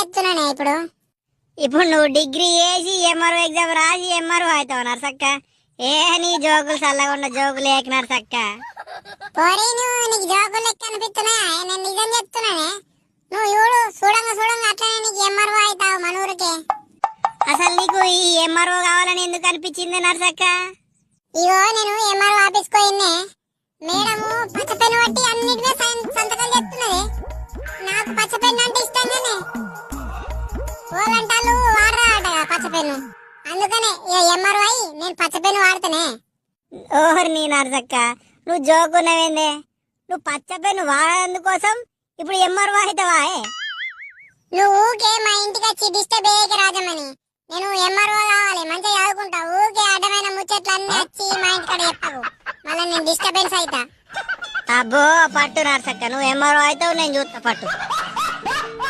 చేస్తున్నానే ఇప్పుడు. ఇప్పుడు నువ్వు డిగ్రీ చేసి ఎంఆర్ఓ ఎగ్జామ్ రాసి ఎంఆర్ఓ అవుతావు నర్సక్క. ఏ నీ జోకులు చల్లకుండా జోకులు ఏక నర్సక్క. పోరీ నువ్వు నీకు జోకులు లెక్క అనిపిస్తున్నా, నేను నిజం చెప్తున్నానే. నువ్వు చూడు చూడంగా చూడంగా అట్లనే నీకు ఎంఆర్ఓ అవుతావు మన ఊరికే. అసలు నీకు ఈ ఎంఆర్ఓ కావాలని ఎందుకు అనిపించింది నర్సక్క? ఇగో నేను ఎంఆర్ఓ ఆఫీస్ పోయిన్నే, మేడము పచ్చపెన్ను బట్టి అన్నిటినీ సంతకాలు చెప్తున్నది. నాకు పచ్చపెన్ను అంటే ఇష్టంగానే, ఓలంటాలు వాడరాట పచ్చపెన్ను, అందుకనే ఎంఆర్ఓ అయి నేను పచ్చపెన్ను వాడతానే. ఓహర్ నీ నర్సక్క, నువ్వు జోకున్నవేందే? నువ్వు పచ్చ పెన్ను వాడేందుకోసం ఇప్పుడు ఎంఆర్ఓ అవుతావా? నువ్వు ఊకే మా ఇంటికి వచ్చి డిస్టర్బ్ అయ్యేకి రాజమని. నేను ఎంఆర్ఓ కావాలి, మంచిగా చదువుకుంటా. ఊకే అడ్డమైన ముచ్చట్లు అన్ని వచ్చి మా ఇంటికాడ చెప్పకు, మళ్ళీ నేను డిస్టర్బెన్స్ అవుతా. అబ్బో పట్టు నర్సక్క, నువ్వు ఎంఆర్ఓ అవుతావు, నేను చూస్తా పట్టు.